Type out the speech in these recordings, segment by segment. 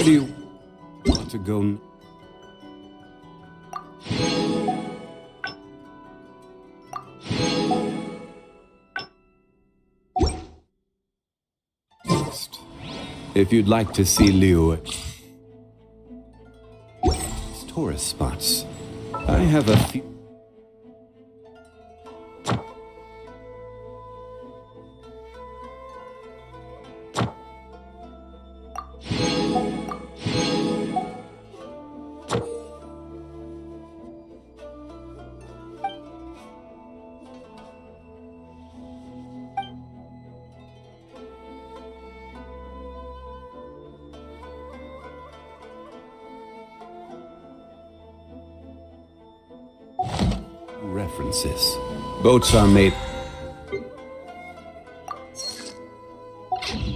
do you want to go? If you'd like to see Liu, tourist spots. I have a few. References. Boats are made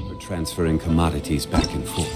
for transferring commodities back and forth.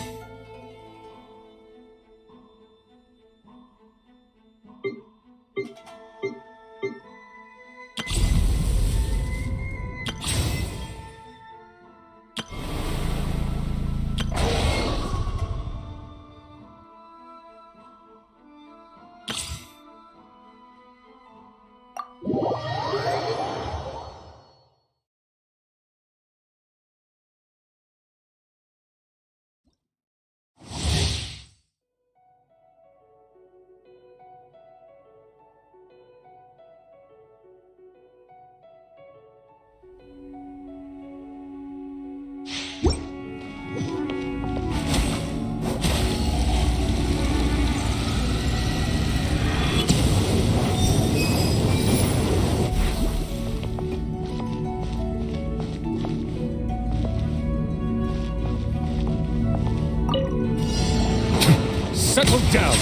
Settle down!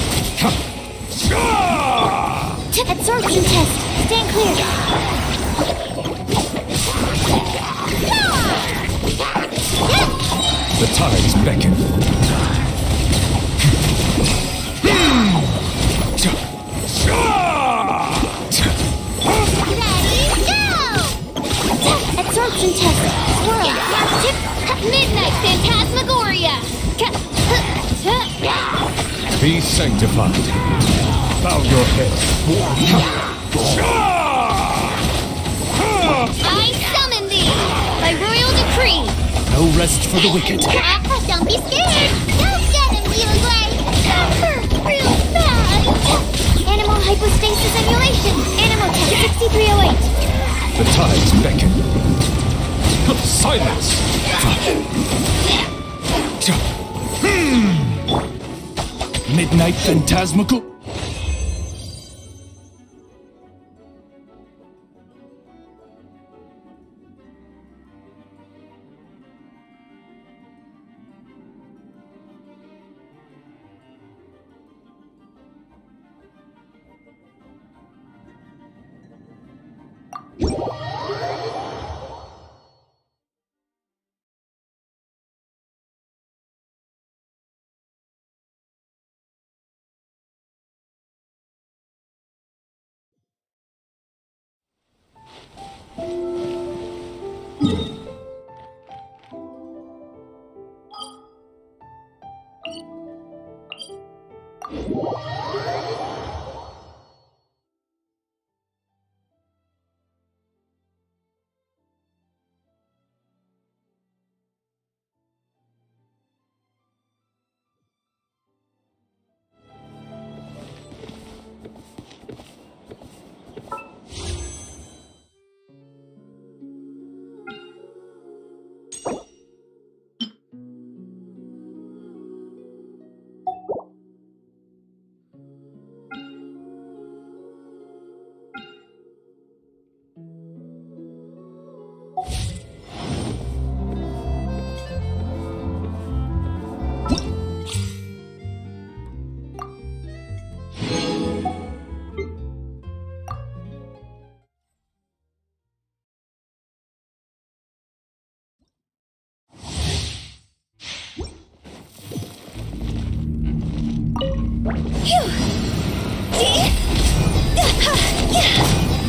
Absorption test! Stand clear! The tides beckon. Ready, go! Absorption test! Swirl! Midnight Phantasmagoria! Be sanctified. Bow your head. I summon thee! By royal decree! No rest for the wicked. Don't be scared! Don't get him, little Gray! Hurt real bad! Animal hypostasis emulation! Animal test 6308! The tides beckon. Silence! Midnight Phantasmagoria.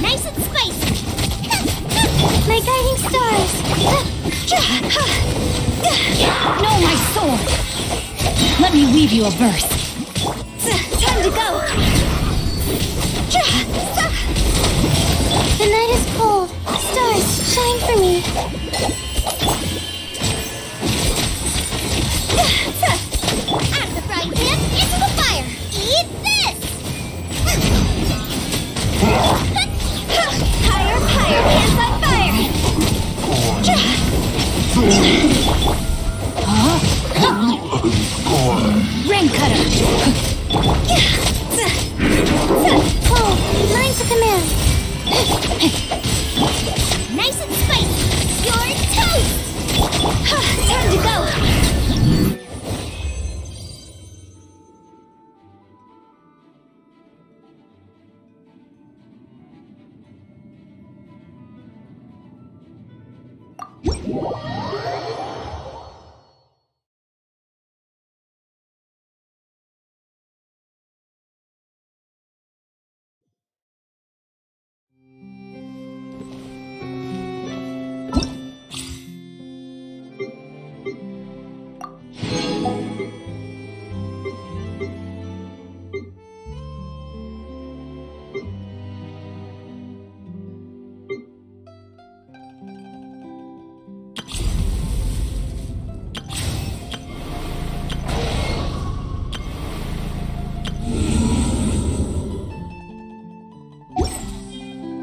Nice and spicy! My guiding stars! No, my sword! Let me weave you a verse. Time to go. The night is cold. Stars, shine for me. Out of the frying pan, into the fire. Eat this! Higher, higher, hands on fire! Rain cutter. Oh, mine's a command. Nice and spicy. You're toast! Time to go.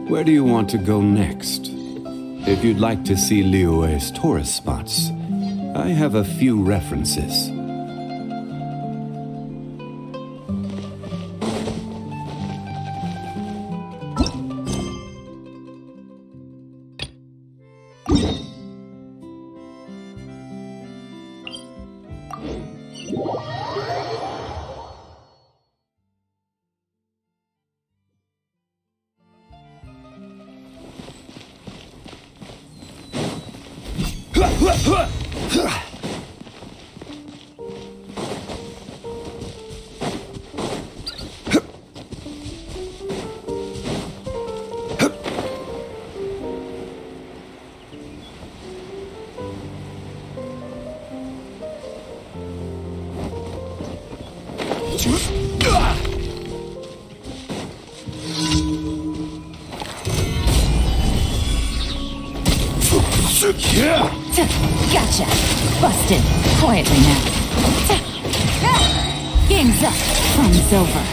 Where do you want to go next? If you'd like to see Liyue's tourist spots, I have a few references. Gotcha. Busted. Quietly now. Game's up. Fun's over.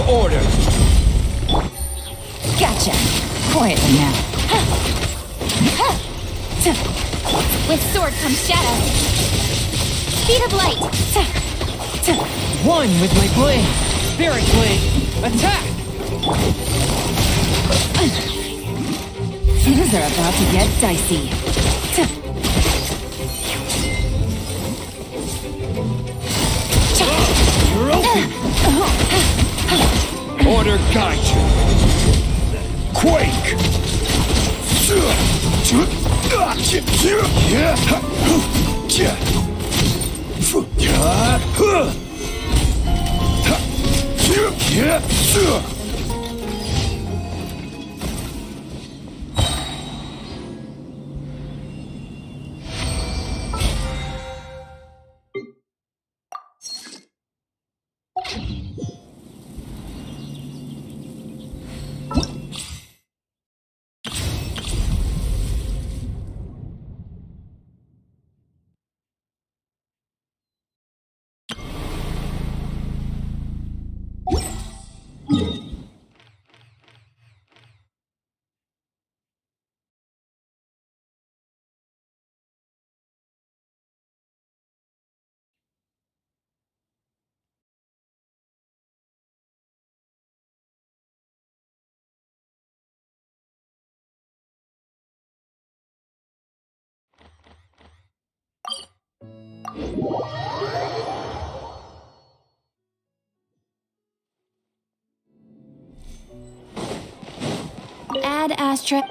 Order! Gotcha! Quietly now. With sword comes shadow. Speed of light. One with my blade. Spirit blade. Attack! Things are about to get dicey. You're open! Order guide you! Quake! Ad Astra.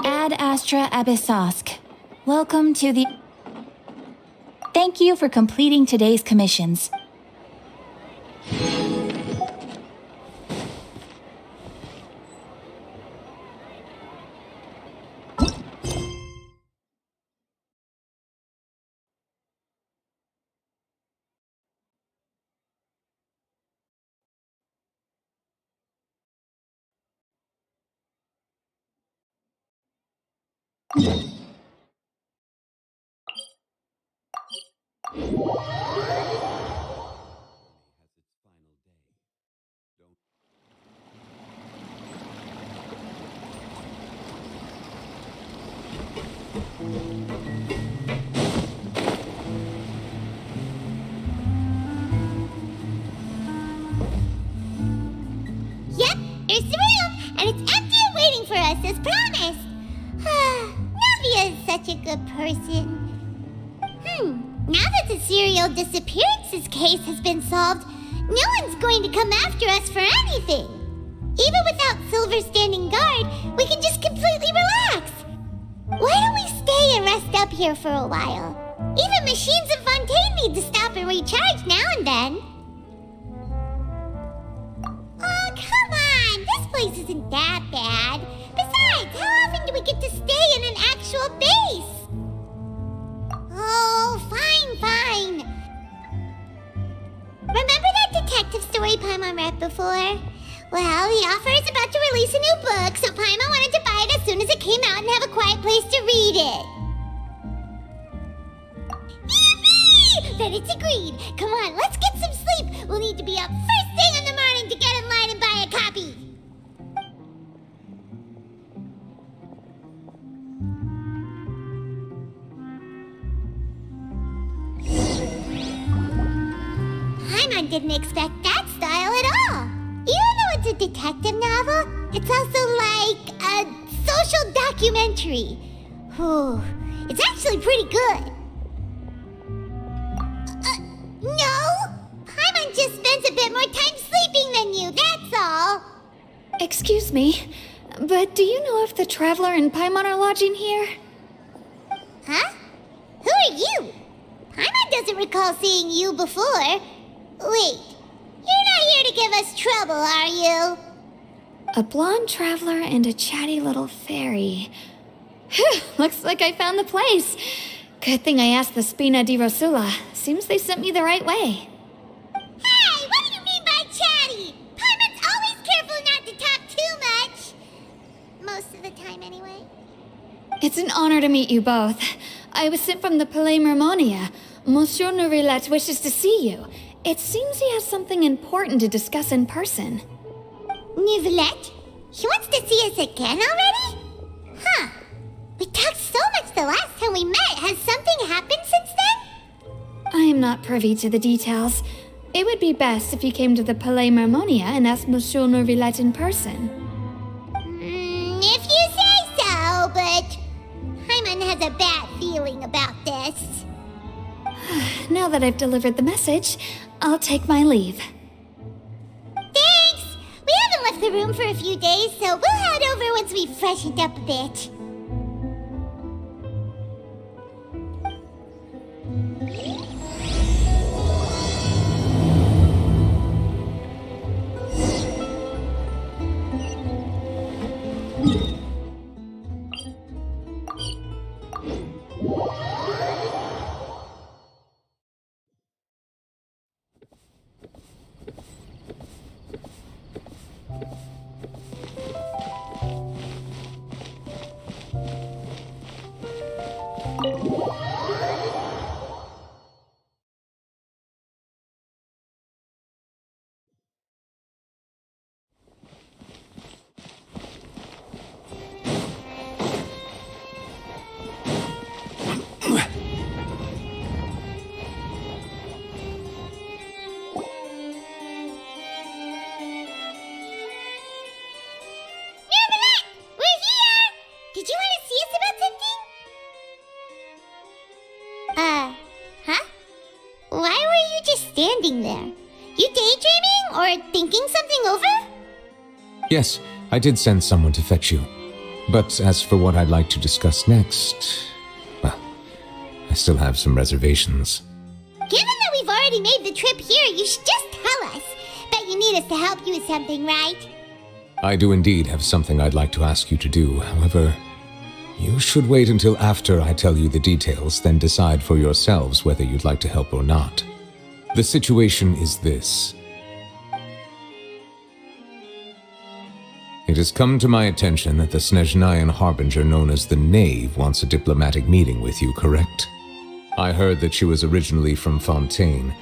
Ad Astra Abyssosk. Welcome to the... Thank you for completing today's commissions. Yep, there's the room, and it's empty and waiting for us as promised. Navia is such a good person. Now that the serial disappearances case has been solved, no one's going to come after us for anything. Even without Silver standing guard, we can just completely relax. Why don't we stay and rest up here for a while? Even machines in Fontaine need to stop and recharge now and then. Oh, come on! This place isn't that bad. Besides, how often do we get to stay in an actual base? Oh, fine. Remember that detective story Paimon read before? Well, the author is about to release a new book, so Paimon wanted to buy it as soon as it came out and have a quiet place to read it. Yippee! Then it's agreed. Come on, let's get some sleep. We'll need to be up first thing in the morning to get in line and buy a copy. Paimon didn't expect that style at all. Even though it's a detective novel, it's also like a social documentary. It's actually pretty good. No! Paimon just spends a bit more time sleeping than you, that's all. Excuse me, but do you know if the Traveler and Paimon are lodging here? Huh? Who are you? Paimon doesn't recall seeing you before. Wait, you're not here to give us trouble, are you? A blonde traveler and a chatty little fairy. Phew, looks like I found the place. Good thing I asked the Spina di Rosula. Seems they sent me the right way. Hey, what do you mean by chatty? Paimon's always careful not to talk too much. Most of the time, anyway. It's an honor to meet you both. I was sent from the Palais Mermonia. Monsieur Nourilette wishes to see you. It seems he has something important to discuss in person. Nourilette? He wants to see us again already? Huh. We talked so much the last time we met. Has something happened since then? I am not privy to the details. It would be best if you came to the Palais Mermonia and asked Monsieur Nourilette in person. If you say so, but Paimon has a bad feeling about this. Now that I've delivered the message, I'll take my leave. Thanks! We haven't left the room for a few days, so we'll head over once we've freshened up a bit. Did you want to see us about something? Huh? Why were you just standing there? You daydreaming or thinking something over? Yes, I did send someone to fetch you. But as for what I'd like to discuss next, well, I still have some reservations. Given that we've already made the trip here, you should just tell us. Bet you need us to help you with something, right? I do indeed have something I'd like to ask you to do. However, you should wait until after I tell you the details, then decide for yourselves whether you'd like to help or not. The situation is this. It has come to my attention that the Snezhnayan harbinger known as the Knave wants a diplomatic meeting with you, correct? I heard that she was originally from Fontaine,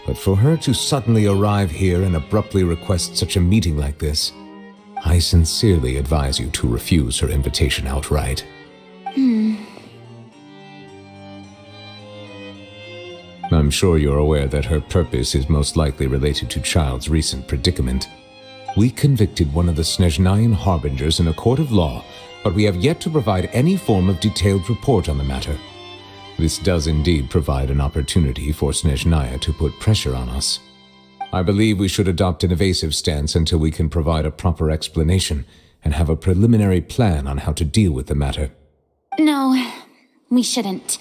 but for her to suddenly arrive here and abruptly request such a meeting like this, I sincerely advise you to refuse her invitation outright. I'm sure you're aware that her purpose is most likely related to Child's recent predicament. We convicted one of the Snezhnayan harbingers in a court of law, but we have yet to provide any form of detailed report on the matter. This does indeed provide an opportunity for Snezhnaya to put pressure on us. I believe we should adopt an evasive stance until we can provide a proper explanation and have a preliminary plan on how to deal with the matter. No, we shouldn't.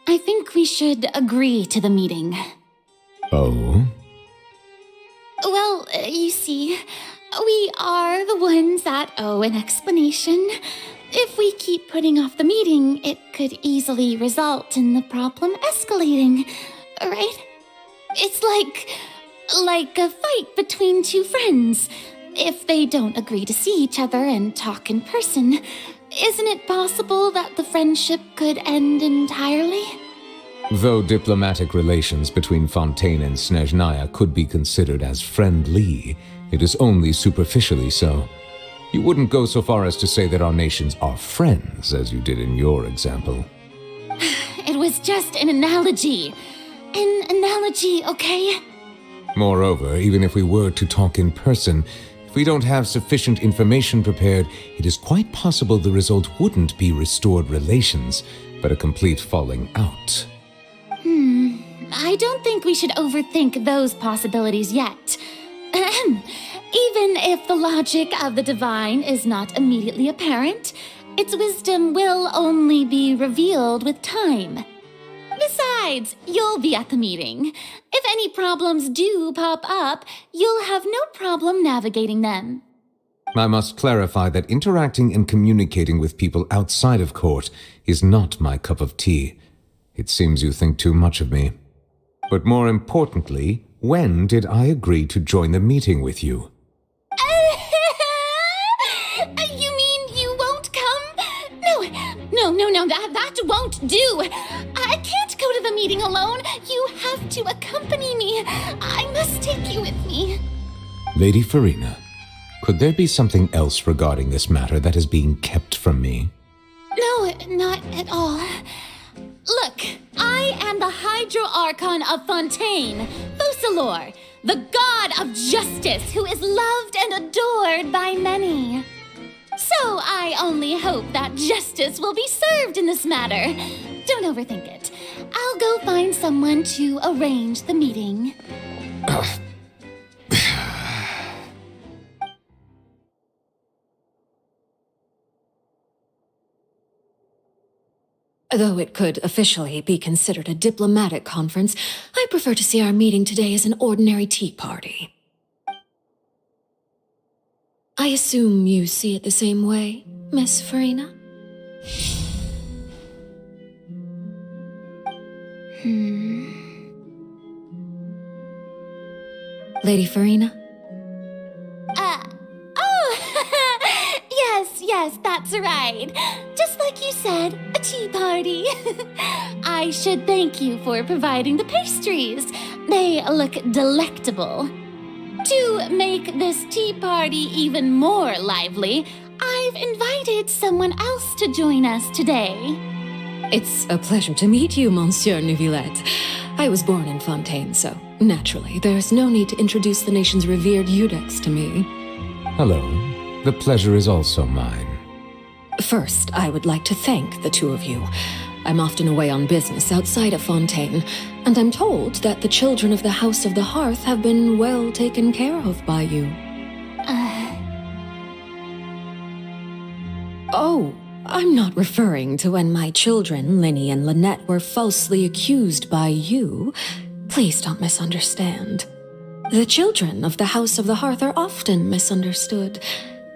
I think we should agree to the meeting. Oh? Well, you see, we are the ones that owe an explanation. If we keep putting off the meeting, it could easily result in the problem escalating, right? It's like a fight between two friends. If they don't agree to see each other and talk in person, isn't it possible that the friendship could end entirely? Though diplomatic relations between Fontaine and Snezhnaya could be considered as friendly, it is only superficially so. You wouldn't go so far as to say that our nations are friends, as you did in your example. It was just an analogy. An analogy, okay? Moreover, even if we were to talk in person, if we don't have sufficient information prepared, it is quite possible the result wouldn't be restored relations, but a complete falling out. I don't think we should overthink those possibilities yet. Even if the logic of the divine is not immediately apparent, its wisdom will only be revealed with time. Besides, you'll be at the meeting. If any problems do pop up, you'll have no problem navigating them. I must clarify that interacting and communicating with people outside of court is not my cup of tea. It seems you think too much of me. But more importantly, when did I agree to join the meeting with you? You mean you won't come? No, that won't do. I can't go to the meeting alone. You have to accompany me. I must take you with me. Lady Farina, could there be something else regarding this matter that is being kept from me? No, not at all. Look, I am the Hydro Archon of Fontaine, Focalor, the god of justice who is loved and adored by many. So I only hope that justice will be served in this matter. Don't overthink it. I'll go find someone to arrange the meeting. Though it could officially be considered a diplomatic conference, I prefer to see our meeting today as an ordinary tea party. I assume you see it the same way, Miss Farina? Lady Farina? Yes, that's right. Just like you said, a tea party. I should thank you for providing the pastries. They look delectable. To make this tea party even more lively, I've invited someone else to join us today. It's a pleasure to meet you, Monsieur Neuvillette. I was born in Fontaine, so naturally, there's no need to introduce the nation's revered Eudex to me. Hello. The pleasure is also mine. First, I would like to thank the two of you. I'm often away on business outside of Fontaine, and I'm told that the children of the House of the Hearth have been well taken care of by you. Oh, I'm not referring to when my children, Linny and Lynette, were falsely accused by you. Please don't misunderstand. The children of the House of the Hearth are often misunderstood,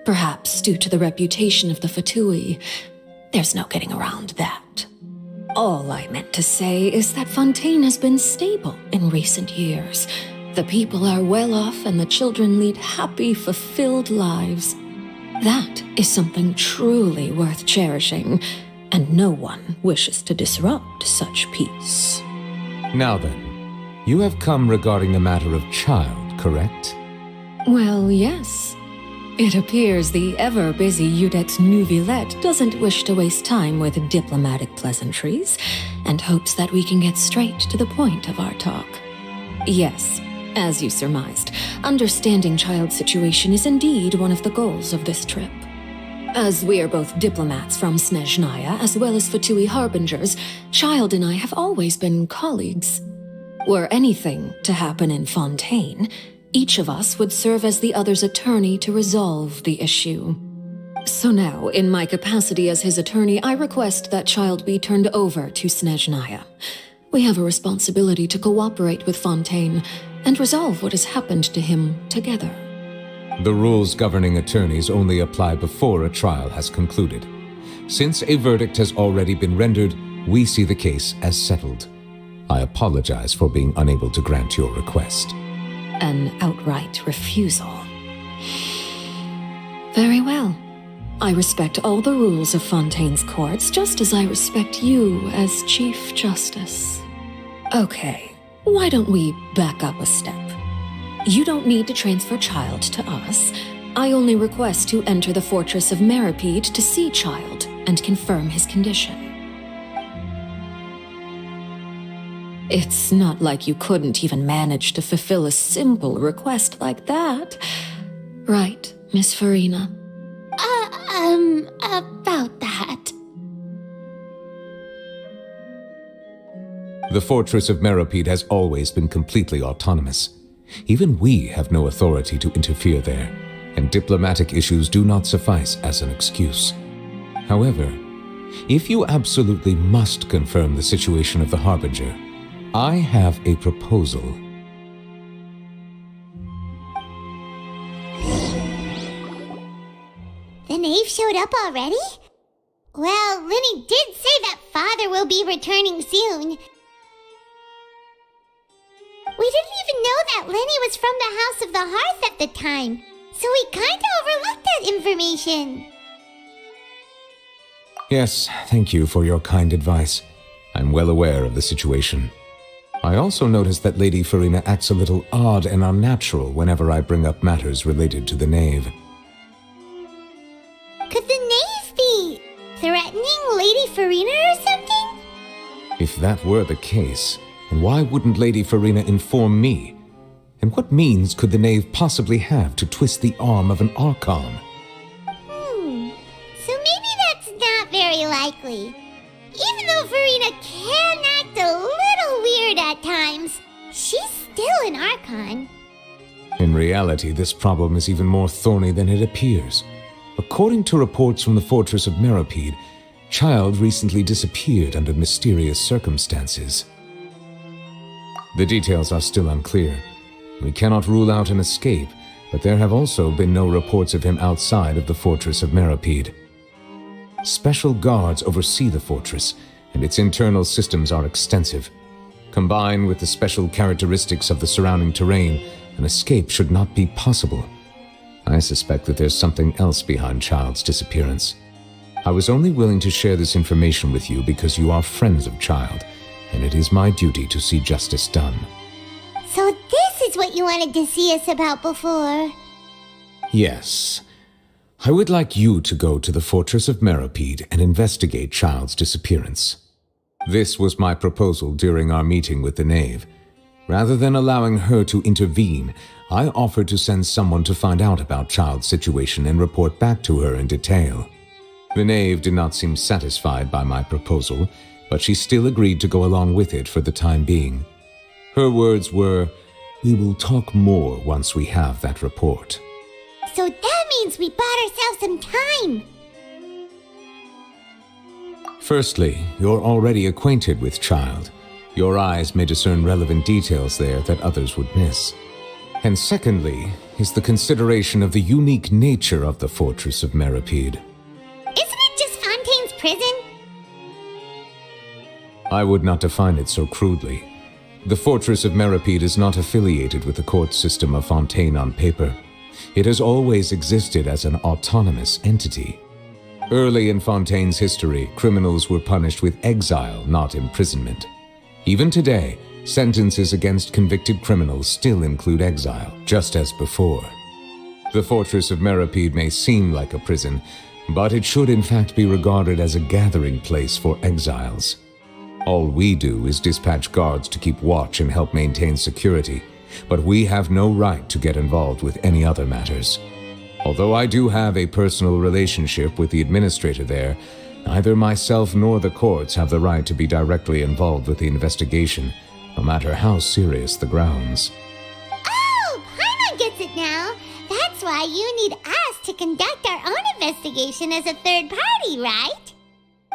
perhaps due to the reputation of the Fatui. There's no getting around that. All I meant to say is that Fontaine has been stable in recent years. The people are well off and the children lead happy, fulfilled lives. That is something truly worth cherishing, and no one wishes to disrupt such peace. Now then, you have come regarding the matter of Child, correct? Well, yes. It appears the ever-busy Udex Nuvillette doesn't wish to waste time with diplomatic pleasantries and hopes that we can get straight to the point of our talk. Yes, as you surmised, understanding Child's situation is indeed one of the goals of this trip. As we are both diplomats from Snezhnaya as well as Fatui Harbingers, Child and I have always been colleagues. Were anything to happen in Fontaine, each of us would serve as the other's attorney to resolve the issue. So now, in my capacity as his attorney, I request that Child be turned over to Snezhnaya. We have a responsibility to cooperate with Fontaine and resolve what has happened to him together. The rules governing attorneys only apply before a trial has concluded. Since a verdict has already been rendered, we see the case as settled. I apologize for being unable to grant your request. An outright refusal. Very well. I respect all the rules of Fontaine's courts, just as I respect you as Chief Justice. Okay, why don't we back up a step? You don't need to transfer Child to us. I only request to enter the fortress of Meripede to see Child and confirm his condition. It's not like you couldn't even manage to fulfill a simple request like that. Right, Miss Farina? About that. The fortress of Meripede has always been completely autonomous. Even we have no authority to interfere there, and diplomatic issues do not suffice as an excuse. However, if you absolutely must confirm the situation of the Harbinger, I have a proposal. The knave showed up already? Well, Lenny did say that Father will be returning soon. We didn't even know that Lenny was from the House of the Hearth at the time, so we kinda overlooked that information. Yes, thank you for your kind advice. I'm well aware of the situation. I also noticed that Lady Farina acts a little odd and unnatural whenever I bring up matters related to the knave. Could the knave be threatening Lady Farina or something? If that were the case, then why wouldn't Lady Farina inform me? And what means could the knave possibly have to twist the arm of an Archon? So maybe that's not very likely. Even though Farina can act a little weird at times, she's still an Archon. In reality, this problem is even more thorny than it appears. According to reports from the fortress of Meripede, Child recently disappeared under mysterious circumstances. The details are still unclear. We cannot rule out an escape, but there have also been no reports of him outside of the fortress of Meripede. Special guards oversee the fortress, and its internal systems are extensive. Combined with the special characteristics of the surrounding terrain, an escape should not be possible. I suspect that there's something else behind Child's disappearance. I was only willing to share this information with you because you are friends of Child, and it is my duty to see justice done. So this is what you wanted to see us about before. Yes. I would like you to go to the fortress of Meripede and investigate Child's disappearance. This was my proposal during our meeting with the knave. Rather than allowing her to intervene, I offered to send someone to find out about Child's situation and report back to her in detail. The knave did not seem satisfied by my proposal, but she still agreed to go along with it for the time being. Her words were, "We will talk more once we have that report." So that means we bought ourselves some time. Firstly, you're already acquainted with Child. Your eyes may discern relevant details there that others would miss. And secondly, is the consideration of the unique nature of the fortress of Meripede. Isn't it just Fontaine's prison? I would not define it so crudely. The fortress of Meripede is not affiliated with the court system of Fontaine on paper. It has always existed as an autonomous entity. Early in Fontaine's history, criminals were punished with exile, not imprisonment. Even today, sentences against convicted criminals still include exile, just as before. The fortress of Meripede may seem like a prison, but it should in fact be regarded as a gathering place for exiles. All we do is dispatch guards to keep watch and help maintain security, but we have no right to get involved with any other matters. Although I do have a personal relationship with the administrator there, neither myself nor the courts have the right to be directly involved with the investigation, no matter how serious the grounds. Oh, Paimon gets it now. That's why you need us to conduct our own investigation as a third party, right?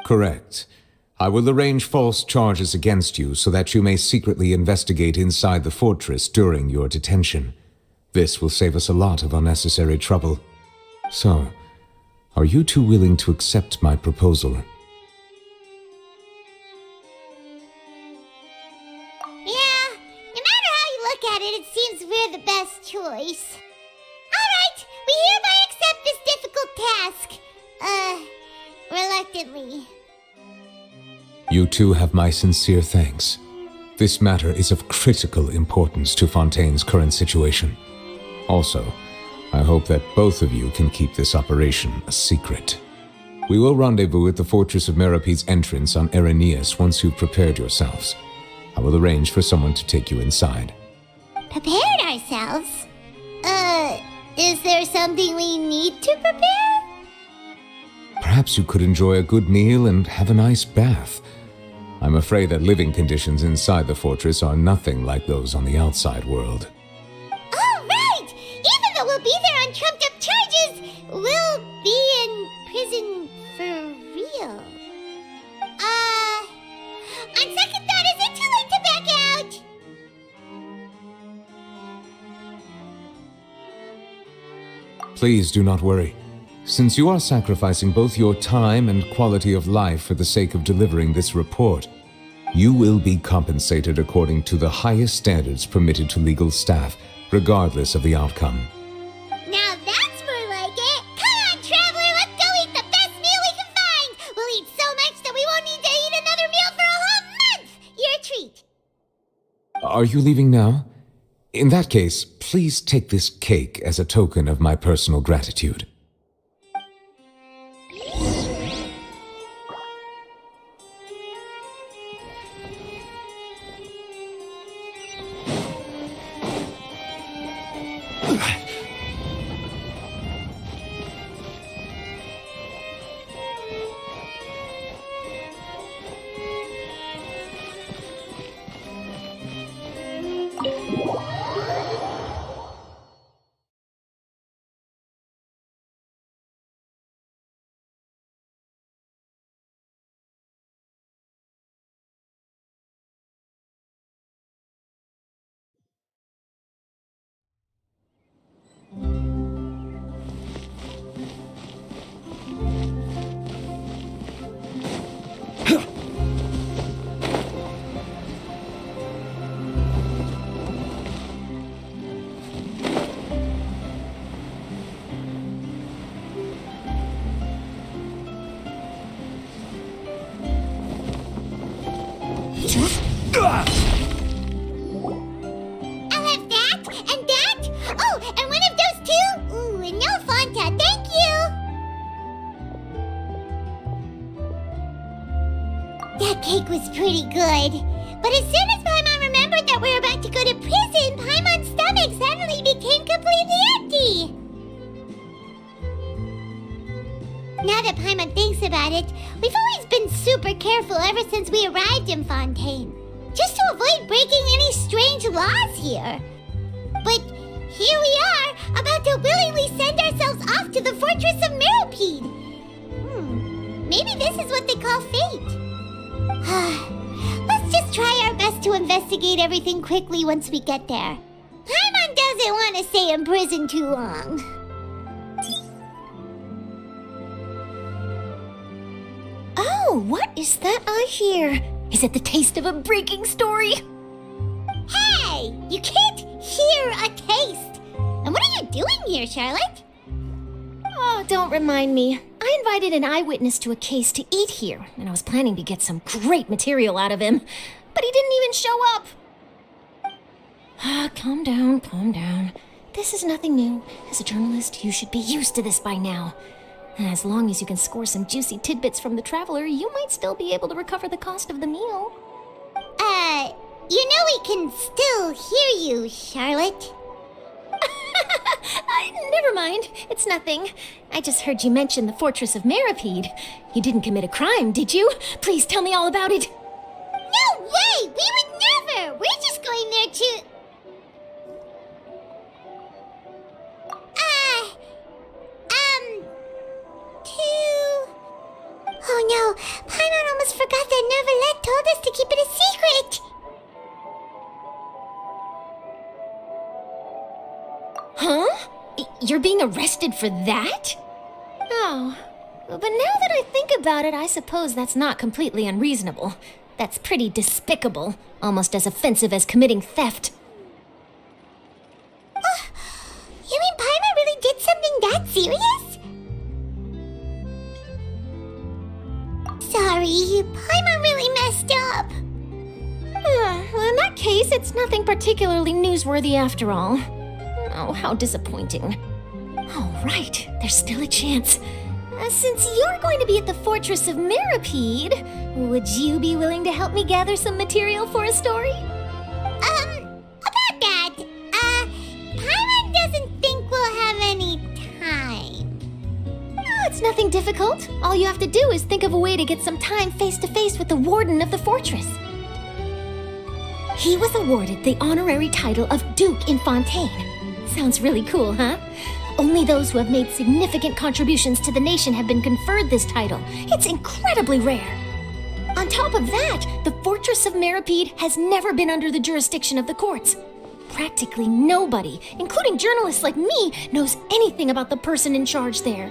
Correct. I will arrange false charges against you so that you may secretly investigate inside the fortress during your detention. This will save us a lot of unnecessary trouble. So, are you two willing to accept my proposal? Yeah, no matter how you look at it, it seems we're the best choice. Alright, we hereby accept this difficult task. Reluctantly. You two have my sincere thanks. This matter is of critical importance to Fontaine's current situation. Also, I hope that both of you can keep this operation a secret. We will rendezvous at the Fortress of Meripede's entrance on Erinius once you've prepared yourselves. I will arrange for someone to take you inside. Prepared ourselves? Is there something we need to prepare? Perhaps you could enjoy a good meal and have a nice bath. I'm afraid that living conditions inside the fortress are nothing like those on the outside world. Oh, right! Even though we'll be there on trumped-up charges, we'll be in prison for real. On second thought, is it too late to back out? Please do not worry. Since you are sacrificing both your time and quality of life for the sake of delivering this report, you will be compensated according to the highest standards permitted to legal staff, regardless of the outcome. Now that's more like it. Come on, traveler, let's go eat the best meal we can find. We'll eat so much that we won't need to eat another meal for a whole month. Your treat. Are you leaving now? In that case, please take this cake as a token of my personal gratitude. I'll have that, and that. Oh, and one of those two. Ooh, and no Fanta, thank you. That cake was pretty good. But as soon as Paimon remembered that we were about to go to prison, Paimon's stomach suddenly became completely empty. Now that Paimon thinks about it, we've always been super careful ever since we arrived in Fontaine, just to avoid breaking any strange laws here. But here we are, about to willingly send ourselves off to the Fortress of Meripede. Maybe this is what they call fate. Let's just try our best to investigate everything quickly once we get there. Paimon doesn't want to stay in prison too long. Oh, what is that I hear? Is it the taste of a breaking story? Hey! You can't hear a taste! And what are you doing here, Charlotte? Oh, don't remind me. I invited an eyewitness to a case to eat here, and I was planning to get some great material out of him, but he didn't even show up. Calm down, calm down. this is nothing new. As a journalist, you should be used to this by now. And as long as you can score some juicy tidbits from the traveler, you might still be able to recover the cost of the meal. You know we can still hear you, Charlotte. Never mind. It's nothing. I just heard you mention the Fortress of Meripede. You didn't commit a crime, did you? Please tell me all about it. No way! We would never! We're just going there to... Oh no, Paimon almost forgot that Neverlet told us to keep it a secret! Huh? You're being arrested for that? Oh, but now that I think about it, I suppose that's not completely unreasonable. That's pretty despicable, almost as offensive as committing theft. You mean Paimon really did something that serious? Sorry, Paimon really messed up. Well, in that case, it's nothing particularly newsworthy after all. Oh, how disappointing. All right, there's still a chance. Since you're going to be at the Fortress of Meripede, would you be willing to help me gather some material for a story? About that, Paimon doesn't think we'll have any time. Oh, it's nothing difficult. All you have to do is think of a way to get some time face-to-face with the warden of the fortress. He was awarded the honorary title of Duke in Fontaine. Sounds really cool, huh? Only those who have made significant contributions to the nation have been conferred this title. It's incredibly rare. On top of that, the Fortress of Meripede has never been under the jurisdiction of the courts. Practically nobody, including journalists like me, knows anything about the person in charge there.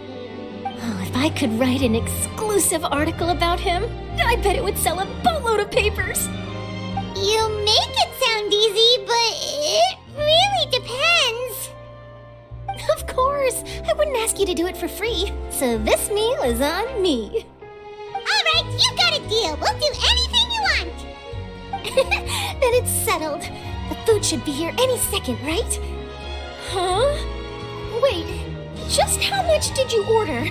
Oh, if I could write an exclusive article about him, I bet it would sell a boatload of papers. You make it sound easy, but it really depends. Of course, I wouldn't ask you to do it for free, so this meal is on me. All right, you got a deal. We'll do anything you want. Then it's settled. The food should be here any second, right? Huh? Wait, just how much did you order?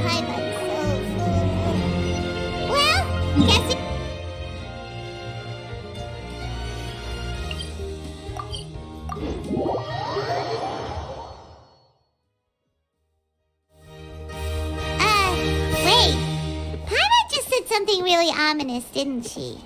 Paimon's so full. Well, guess it... Wait. Paimon just said something really ominous, didn't she?